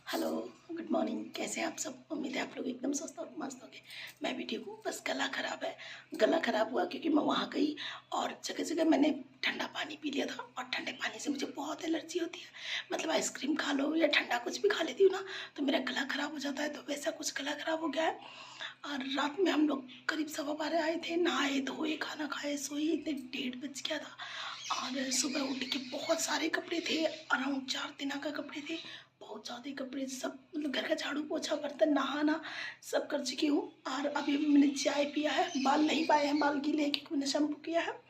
Hello, good morning. कैसे हैं आप सब? उम्मीद है आप लोग एकदम स्वस्थ और मस्त होंगे। मैं भी ठीक हूँ, बस गला ख़राब है। गला ख़राब हुआ क्योंकि मैं वहाँ गई और जगह जगह मैंने ठंडा पानी पी लिया था और ठंडे पानी से मुझे बहुत एलर्जी होती है। मतलब आइसक्रीम खा लो या ठंडा कुछ भी खा लेती हूँ ना, तो मेरा गला ख़राब हो जाता है। तो वैसा कुछ गला ख़राब हो गया है। और रात में हम लोग करीब 12:15 आए थे, नहाए धोए, खाना खाए, सोए, इतने 1:30 बज गया था। और सुबह उठ के बहुत सारे कपड़े थे, अराउंड 4 दिनों का कपड़े थे, बहुत ज़्यादा कपड़े। सब मतलब घर का झाड़ू पोछा बर्तन नहाना सब कर चुकी हूँ। और अभी मैंने चाय पिया है, बाल नहीं पाए हैं, बाल गीले हैं क्योंकि मैंने शैम्पू किया है।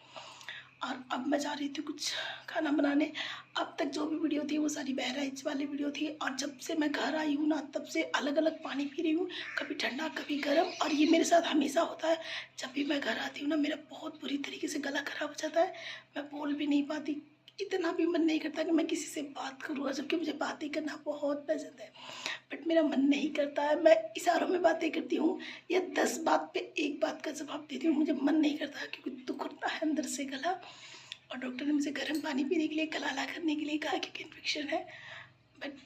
और अब मैं जा रही थी कुछ खाना बनाने। अब तक जो भी वीडियो थी वो सारी बहराइच वाली वीडियो थी। और जब से मैं घर आई हूँ ना, तब से अलग अलग पानी पी रही हूँ, कभी ठंडा कभी गर्म। और ये मेरे साथ हमेशा होता है। जब भी मैं घर आती हूँ ना, मेरा बहुत बुरी तरीके से गला खराब हो जाता है। मैं बोल भी नहीं पाती, इतना भी मन नहीं करता कि मैं किसी से बात करूँ, जबकि मुझे बातें करना बहुत पसंद है। बट मेरा मन नहीं करता है। मैं इशारों में बातें करती हूँ या 10 बात पे 1 बात का जवाब देती हूँ। मुझे मन नहीं करता क्योंकि दुख होता है अंदर से गला। और डॉक्टर ने मुझे गर्म पानी पीने के लिए, गलाला करने के लिए कहा क्योंकि इन्फेक्शन है। बट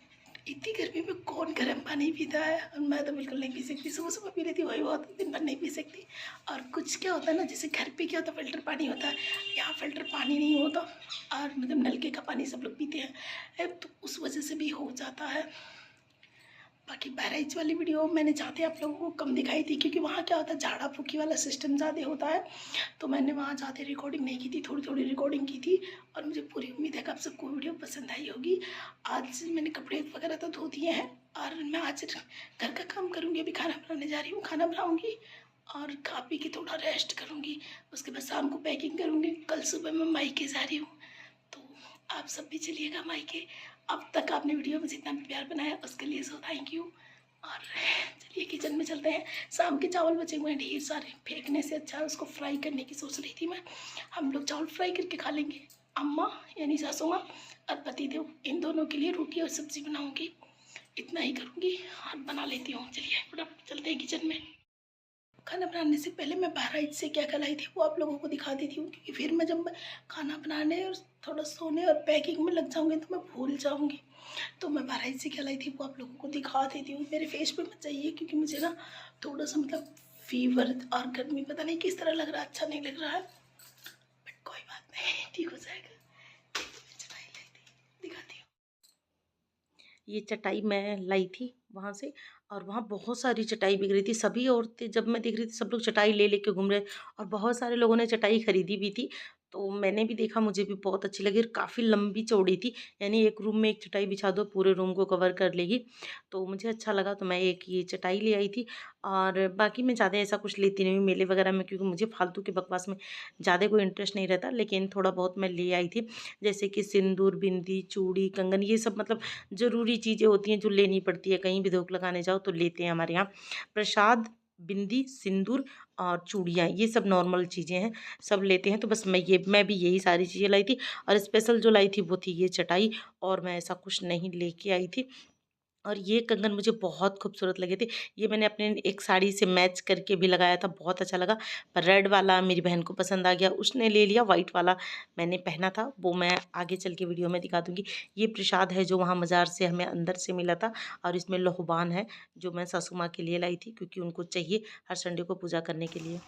इतनी गर्मी में कौन गर्म पानी पीता है? और मैं तो बिल्कुल नहीं पी सकती। सुबह सुबह पी लेती, वही बहुत, दिन भर नहीं पी सकती। और कुछ क्या होता है ना, जैसे घर पे क्या होता है, फ़िल्टर पानी होता है, यहाँ फ़िल्टर पानी नहीं होता। और मतलब नलके का पानी सब लोग पीते हैं, तो उस वजह से भी हो जाता है। बाकी बहराइच वाली वीडियो मैंने जाते आप लोगों को कम दिखाई थी क्योंकि वहाँ क्या होता है, झाड़ा फूकी वाला सिस्टम ज़्यादा होता है। तो मैंने वहाँ जाते रिकॉर्डिंग नहीं की थी, थोड़ी थोड़ी रिकॉर्डिंग की थी। और मुझे पूरी उम्मीद है कि आप सबको वीडियो पसंद आई होगी। आज मैंने कपड़े वगैरह तो धो दिए हैं और मैं आज घर का काम करूँगी। अभी खाना बनाने जा रही हूँ, खाना बनाऊँगी और खा पी के थोड़ा रेस्ट करूँगी। उसके बाद शाम को पैकिंग करूँगी। कल सुबह मैं मायके जा रही हूँ, तो आप सब भी चलिएगा मायके। अब तक आपने वीडियो में जितना भी प्यार बनाया उसके लिए सो थैंक यू। और चलिए किचन में चलते हैं। शाम के चावल बचे हुए हैं ढेर सारे, फेंकने से अच्छा है उसको फ्राई करने की सोच रही थी मैं। हम लोग चावल फ्राई करके खा लेंगे। अम्मा यानी सासू माँ और पतिदेव, इन दोनों के लिए रोटी और सब्जी बनाऊंगी। इतना ही करूँगी और बना लेती हूँ। चलिए फटाफट चलते हैं किचन में। खाना बनाने से पहले मैं बहराइच से क्या क्या लाई थी वो आप लोगों को दिखा देती हूँ, क्योंकि फिर मैं जब मैं खाना बनाने और थोड़ा सोने और पैकिंग में लग जाऊँगी तो मैं भूल जाऊँगी। तो मैं बहराइच से क्या लाई थी वो आप लोगों को दिखा देती हूँ। मेरे फेस पे मत जाइए क्योंकि मुझे ना थोड़ा सा मतलब फीवर और गर्मी पता नहीं किस तरह लग रहा है, अच्छा नहीं लग रहा है। बट कोई बात नहीं, ठीक हो जाएगा। चटाई लाई थी, दिखाती हूँ। ये चटाई मैं लाई थी वहाँ से। और वहाँ बहुत सारी चटाई बिक रही थी। सभी औरतें जब मैं देख रही थी, सब लोग चटाई ले लेके घूम रहे, और बहुत सारे लोगों ने चटाई खरीदी भी थी। तो मैंने भी देखा, मुझे भी बहुत अच्छी लगी और काफ़ी लंबी चौड़ी थी। यानी एक रूम में एक चटाई बिछा दो, पूरे रूम को कवर कर लेगी। तो मुझे अच्छा लगा, तो मैं एक ये चटाई ले आई थी। और बाकी मैं ज़्यादा ऐसा कुछ लेती नहीं हूँ मेले वगैरह में, क्योंकि मुझे फालतू की बकवास में ज़्यादा कोई इंटरेस्ट नहीं रहता। लेकिन थोड़ा बहुत मैं ले आई थी, जैसे कि सिंदूर, बिंदी, चूड़ी, कंगन, ये सब मतलब ज़रूरी चीज़ें होती हैं जो लेनी पड़ती है। कहीं भी धूप लगाने जाओ तो लेते हैं हमारे यहाँ। प्रसाद, बिंदी, सिंदूर और चूड़ियाँ, ये सब नॉर्मल चीज़ें हैं, सब लेते हैं। तो बस मैं भी यही सारी चीज़ें लाई थी। और स्पेशल जो लाई थी वो थी ये चटाई, और मैं ऐसा कुछ नहीं लेके आई थी। और ये कंगन मुझे बहुत खूबसूरत लगे थे। ये मैंने अपने एक साड़ी से मैच करके भी लगाया था, बहुत अच्छा लगा। पर रेड वाला मेरी बहन को पसंद आ गया, उसने ले लिया। वाइट वाला मैंने पहना था, वो मैं आगे चल के वीडियो में दिखा दूँगी। ये प्रसाद है जो वहाँ मज़ार से हमें अंदर से मिला था। और इसमें लोहबान है जो मैं सासू माँ के लिए लाई थी, क्योंकि उनको चाहिए हर संडे को पूजा करने के लिए।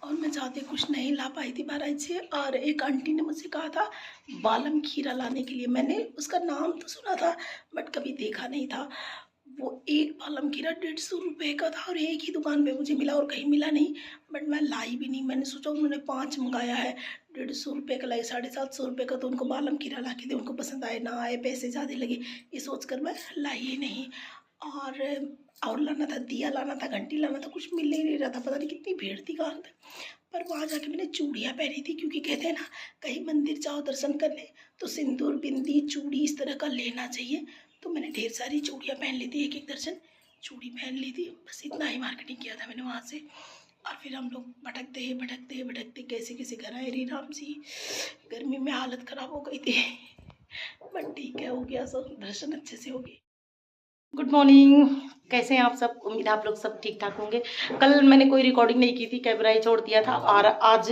और मैं ज़्यादा कुछ नहीं ला पाई थी बहराइच से। और एक आंटी ने मुझसे कहा था बालम खीरा लाने के लिए। मैंने उसका नाम तो सुना था बट कभी देखा नहीं था। वो एक बालम खीरा 150 रुपये का था और एक ही दुकान पे मुझे मिला और कहीं मिला नहीं। बट मैं लाई भी नहीं, मैंने सोचा उन्होंने 5 मंगाया है, 150 रुपये का लाई, 750 रुपये का। तो उनको बालम खीरा ला के दे, उनको पसंद आए ना आए, पैसे ज़्यादा लगे, ये सोच कर मैं लाई ही नहीं। और लाना था, दिया लाना था, घंटी लाना था, कुछ मिल ही नहीं रहा था। पता नहीं कितनी भीड़ थी कहाँ तक। पर वहाँ जाके मैंने चूड़ियाँ पहनी थी, क्योंकि कहते हैं ना कहीं मंदिर जाओ दर्शन करने तो सिंदूर, बिंदी, चूड़ी इस तरह का लेना चाहिए। तो मैंने ढेर सारी चूड़ियाँ पहन ली थी, एक एक दर्जन चूड़ी पहन ली थी। बस इतना ही मार्केटिंग किया था मैंने वहाँ से। और फिर हम लोग भटकते भटकते भटकते कैसे कैसे घर आए रे राम जी। गर्मी में हालत ख़राब हो गई थी। बट ठीक है, हो गया सब, दर्शन अच्छे से हो गए। Good morning. कैसे हैं आप सब? उम्मीद है आप लोग सब ठीक ठाक होंगे। कल मैंने कोई रिकॉर्डिंग नहीं की थी, कैमरा ही छोड़ दिया था। और आज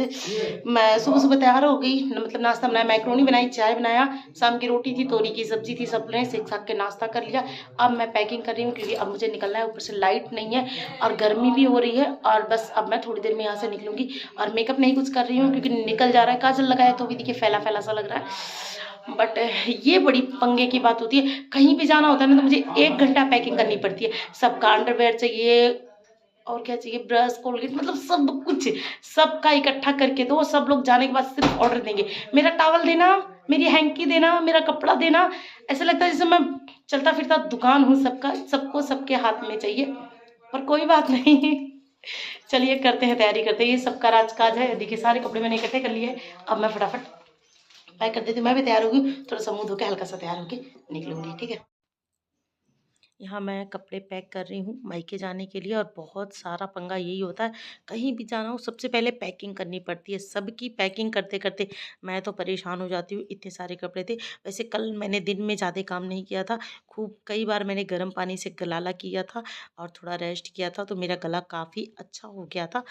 मैं सुबह सुबह तैयार हो गई, मतलब नाश्ता बनाया, मैक्रोनी बनाई, चाय बनाया, शाम की रोटी थी, तोरी की सब्जी थी, सब ने सेक साक के नाश्ता कर लिया। अब मैं पैकिंग कर रही हूँ क्योंकि अब मुझे निकलना है। ऊपर से लाइट नहीं है और गर्मी भी हो रही है, और बस अब मैं थोड़ी देर में यहाँ से निकलूंगी। और मेकअप नहीं कुछ कर रही हूँ क्योंकि निकल जा रहा है। काजल लगाया तो भी देखिए फैला फैला सा लग रहा है, बट ये बड़ी पंगे की बात होती है। कहीं भी जाना होता है ना तो मुझे 1 घंटा पैकिंग करनी पड़ती है। सबका अंडरवेयर चाहिए, और क्या चाहिए, ब्रश, कोलगेट, मतलब सब कुछ सबका इकट्ठा करके दो। सब लोग जाने के बाद सिर्फ ऑर्डर देंगे, मेरा टॉवल देना, मेरी हैंकी देना, मेरा कपड़ा देना। ऐसा लगता है जैसे मैं चलता फिरता दुकान हूँ सबका, सबको सबके हाथ में चाहिए। पर कोई बात नहीं, चलिए करते हैं, तैयारी करते हैं। ये सबका राजकाज है। देखिए सारे कपड़े मैंने इकट्ठे कर लिए। अब मैं फटाफट पैक कर देती हूँ। मैं भी तैयार होगी, थोड़ा सा मुंह धो के हल्का सा तैयार होके निकलूंगी, ठीक है। यहाँ मैं कपड़े पैक कर रही हूँ मायके जाने के लिए। और बहुत सारा पंगा यही होता है, कहीं भी जाना हो सबसे पहले पैकिंग करनी पड़ती है। सबकी पैकिंग करते करते मैं तो परेशान हो जाती हूँ, इतने सारे कपड़े थे। वैसे कल मैंने दिन में ज़्यादा काम नहीं किया था, खूब कई बार मैंने गर्म पानी से गलाला किया था और थोड़ा रेस्ट किया था, तो मेरा गला काफ़ी अच्छा हो गया था।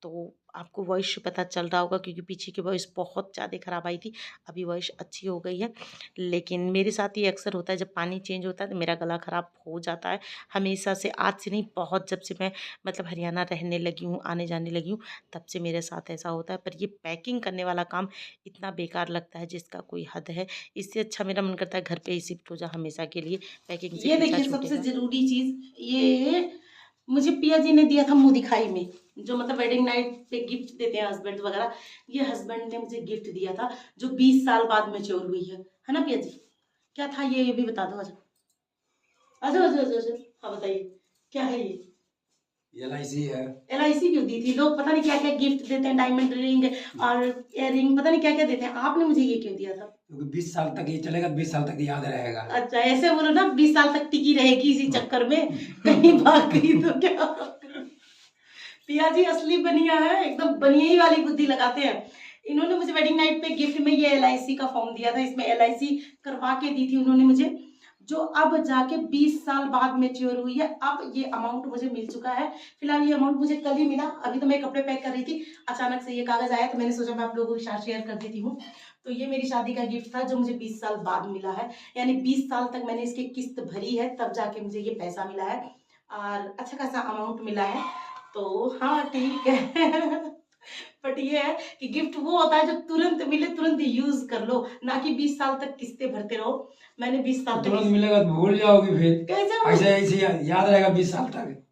तो आपको वॉइस पता चल रहा होगा क्योंकि पीछे की वॉइस बहुत ज़्यादा ख़राब आई थी, अभी वॉइस अच्छी हो गई है। लेकिन मेरे साथ ये अक्सर होता है, जब पानी चेंज होता है तो मेरा गला ख़राब हो जाता है हमेशा से। आज से नहीं, बहुत जब से मैं मतलब हरियाणा रहने लगी हूँ, आने जाने लगी हूँ, तब से मेरे साथ ऐसा होता है। पर ये पैकिंग करने वाला काम इतना बेकार लगता है जिसका कोई हद है। इससे अच्छा मेरा मन करता है घर पे ही शिफ्ट हो जा हमेशा के लिए, पैकिंग से ये पीछा देखिए सबसे छूटेगा। जरूरी चीज, ये मुझे पिया जी ने दिया था मुंह दिखाई में, जो मतलब वेडिंग नाइट पे गिफ्ट देते हैं हस्बैंड वगैरह। ये हस्बैंड ने मुझे गिफ्ट दिया था, जो 20 साल बाद मैच्योर हुई है ना पिया जी? क्या था ये भी बता दो। अच्छा अच्छा अच्छा अच्छा अच्छा, हाँ बताइए क्या है ये? LIC है। LIC क्यों दी थी? लोग पता नहीं क्या क्या गिफ्ट देते हैं, डायमंड रिंग और इयर रिंग, पता नहीं क्या क्या देते हैं। आपने मुझे ये क्यों दिया था? क्योंकि 20 साल तक ये चलेगा, 20 साल तक याद रहेगा। अच्छा ऐसे बोलो ना, 20 साल तक टिकी रहेगी इसी चक्कर में, कहीं भाग गई तो क्या? पिया जी असली बनिया है, एकदम बनिया ही वाली बुद्धि लगाते हैं। इन्होंने मुझे वेडिंग नाइट पे गिफ्ट में ये LIC का फॉर्म दिया था। इसमें LIC करवा के दी थी उन्होंने मुझे, जो अब जाके 20 साल बाद मैच्योर हुई है। अब ये अमाउंट मुझे मिल चुका है। फिलहाल ये अमाउंट मुझे कल ही मिला। अभी तो मैं कपड़े पैक कर रही थी, अचानक से ये कागज आया तो मैंने सोचा मैं आप लोगों के साथ शेयर कर देती हूँ। तो ये मेरी शादी का गिफ्ट था जो मुझे 20 साल बाद मिला है, यानी 20 साल तक मैंने इसकी किस्त भरी है, तब जाके मुझे ये पैसा मिला है और अच्छा खासा अमाउंट मिला है। तो हाँ ठीक है। बट ये है कि गिफ्ट वो होता है जो तुरंत मिले, तुरंत यूज कर लो, ना कि 20 साल तक किस्तें भरते रहो। मैंने 20 साल तक तुरंत मिलेगा तो भूल जाओगी, फिर कैसे ऐसे ऐसे याद रहेगा 20 साल तक।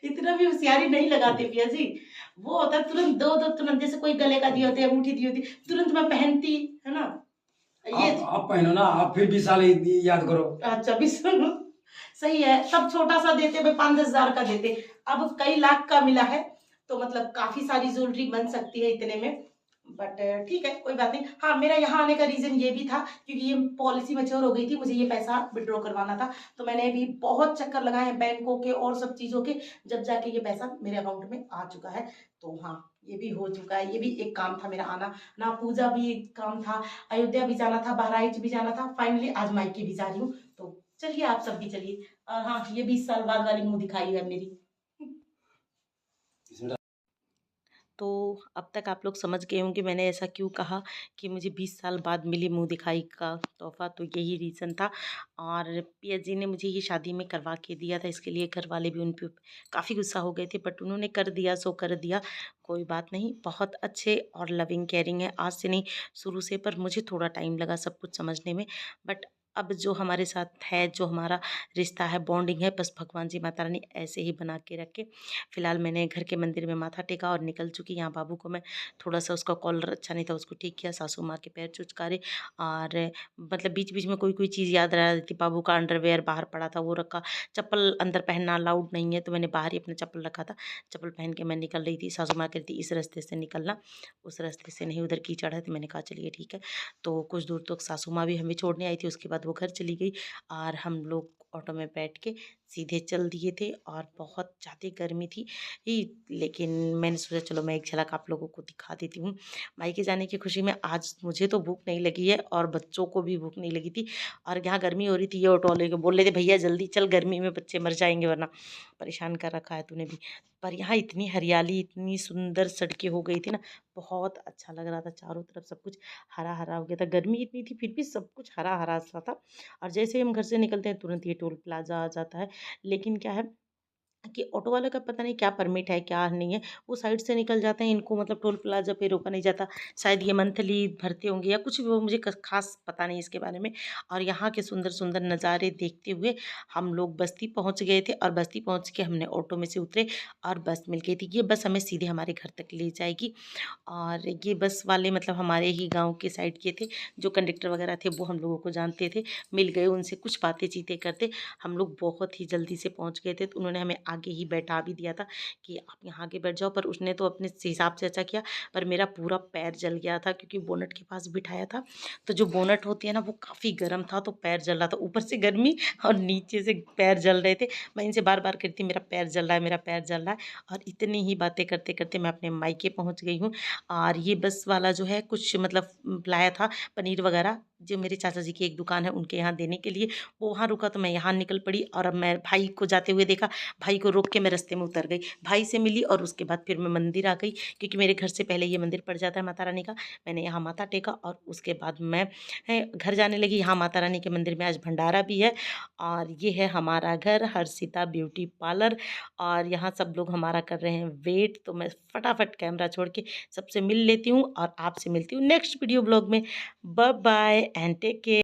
इतना भी होशियारी नहीं लगाते पिया जी। वो होता है तुरंत दो दो, तुरंत जैसे कोई गले का दी होती है, अंगूठी दी होती, तुरंत मैं पहनती, है ना? ये आप पहनो ना, आप फिर 20 साल याद करो। अच्छा भी सुनो, सही है। तब छोटा सा देते, भाई 5-10 हजार का देते, अब कई लाख का मिला है। तो मतलब काफी सारी ज्वेलरी बन सकती है इतने में। बट ठीक है, कोई बात नहीं। हाँ, मेरा यहाँ आने का रीजन ये भी था क्योंकि ये पॉलिसी मैच्योर हो गई थी, मुझे ये पैसा विड्रॉ करवाना था। तो मैंने भी बहुत चक्कर लगाए हैं बैंकों के और सब चीजों के, जब जाके ये पैसा मेरे अकाउंट में आ चुका है। तो हाँ, ये भी हो चुका है। ये भी एक काम था मेरा आना ना, पूजा भी एक काम था, अयोध्या भी जाना था, बहराइच भी जाना था, फाइनली आज मायके भी जा रही हूँ। तो चलिए आप सब भी चलिए। और हाँ, ये 20 साल बाद वाली मुंह दिखाई है मेरी। तो अब तक आप लोग समझ गए होंगे मैंने ऐसा क्यों कहा कि मुझे 20 साल बाद मिली मुंह दिखाई का तोहफा। तो यही रीज़न था। और पिया जी ने मुझे ये शादी में करवा के दिया था, इसके लिए घर वाले भी उन पर काफ़ी गुस्सा हो गए थे, बट उन्होंने कर दिया सो कर दिया। कोई बात नहीं, बहुत अच्छे और लविंग केयरिंग है, आज से नहीं शुरू से। पर मुझे थोड़ा टाइम लगा सब कुछ समझने में। बट अब जो हमारे साथ है, जो हमारा रिश्ता है, बॉन्डिंग है, बस भगवान जी माता रानी ऐसे ही बना के रखे। फिलहाल मैंने घर के मंदिर में माथा टेका और निकल चुकी। यहाँ बाबू को मैं थोड़ा सा, उसका कॉलर अच्छा नहीं था, उसको ठीक किया, सासू माँ के पैर चुचकारे। और मतलब बीच बीच में कोई कोई चीज़ याद रह रही थी। बाबू का अंडरवेयर बाहर पड़ा था, वो रखा। चप्पल अंदर पहनना अलाउड नहीं है, तो मैंने बाहर ही अपना चप्पल रखा था। चप्पल पहन के मैं निकल रही थी। सासू माँ कह रही थी इस रास्ते से निकलना, उस रास्ते से नहीं, उधर कीचड़ है। तो मैंने कहा चलिए ठीक है। तो कुछ दूर तक सासू माँ भी हमें छोड़ने आई थी, उसके बाद वो घर चली गई और हम लोग ऑटो में बैठ के सीधे चल दिए थे और बहुत ज़्यादा गर्मी थी लेकिन मैंने सोचा चलो मैं एक झलक आप लोगों को दिखा देती हूँ। मायके जाने की खुशी में आज मुझे तो भूख नहीं लगी है और बच्चों को भी भूख नहीं लगी थी। और यहाँ गर्मी हो रही थी, ये ऑटो वाले को बोल रहे थे भैया जल्दी चल, गर्मी में बच्चे मर जाएंगे वरना, परेशान कर रखा है तूने भी। पर यहाँ इतनी हरियाली, इतनी सुंदर सड़कें हो गई थी ना, बहुत अच्छा लग रहा था। चारों तरफ सब कुछ हरा हरा हो गया था। गर्मी इतनी थी फिर भी सब कुछ हरा हरा सा था। और जैसे ही हम घर से निकलते हैं तुरंत ये टोल प्लाजा आ जाता है। लेकिन क्या है कि ऑटो वाले का पता नहीं क्या परमिट है क्या नहीं है, वो साइड से निकल जाते हैं, इनको मतलब टोल प्लाजा पे रोका नहीं जाता। शायद ये मंथली भरते होंगे या कुछ भी, वो मुझे खास पता नहीं इसके बारे में। और यहाँ के सुंदर सुंदर नज़ारे देखते हुए हम लोग बस्ती पहुँच गए थे और बस्ती पहुँच के हमने ऑटो में से उतरे और बस मिल गई थी। ये बस हमें सीधे हमारे घर तक ले जाएगी। और ये बस वाले मतलब हमारे ही गाँव के साइड के थे, जो कंडक्टर वगैरह थे वो हम लोगों को जानते थे। मिल गए उनसे, कुछ बातें चीतें करते हम लोग बहुत ही जल्दी से पहुंच गए थे। तो उन्होंने हमें आगे ही बैठा भी दिया था कि आप यहाँ आगे बैठ जाओ, पर उसने तो अपने हिसाब से अच्छा किया। पर मेरा पूरा पैर जल गया था क्योंकि बोनट के पास बिठाया था, तो जो बोनट होती है ना वो काफ़ी गर्म था, तो पैर जल रहा था, ऊपर से गर्मी और नीचे से पैर जल रहे थे। मैं इनसे बार बार कहती मेरा पैर जल रहा है, मेरा पैर जल रहा है। और इतनी ही बातें करते करते मैं अपने मायके पहुँच गई हूँ। और ये बस वाला जो है कुछ मतलब लाया था पनीर वगैरह, जो मेरे चाचा जी की एक दुकान है उनके यहाँ देने के लिए। वो वहाँ रुका तो मैं यहाँ निकल पड़ी। और अब मैं भाई को जाते हुए देखा, भाई को रोक के मैं रास्ते में उतर गई, भाई से मिली और उसके बाद फिर मैं मंदिर आ गई, क्योंकि मेरे घर से पहले ये मंदिर पड़ जाता है माता रानी का। मैंने यहाँ माथा टेका और उसके बाद मैं घर जाने लगी। यहाँ माता रानी के मंदिर में आज भंडारा भी है। और ये है हमारा घर, हर्षिता ब्यूटी पार्लर। और यहाँ सब लोग हमारा कर रहे हैं वेट, तो मैं फटाफट कैमरा छोड़ के सबसे मिल लेती हूँ और आपसे मिलती हूँ नेक्स्ट वीडियो ब्लॉग में। Bye bye and take care.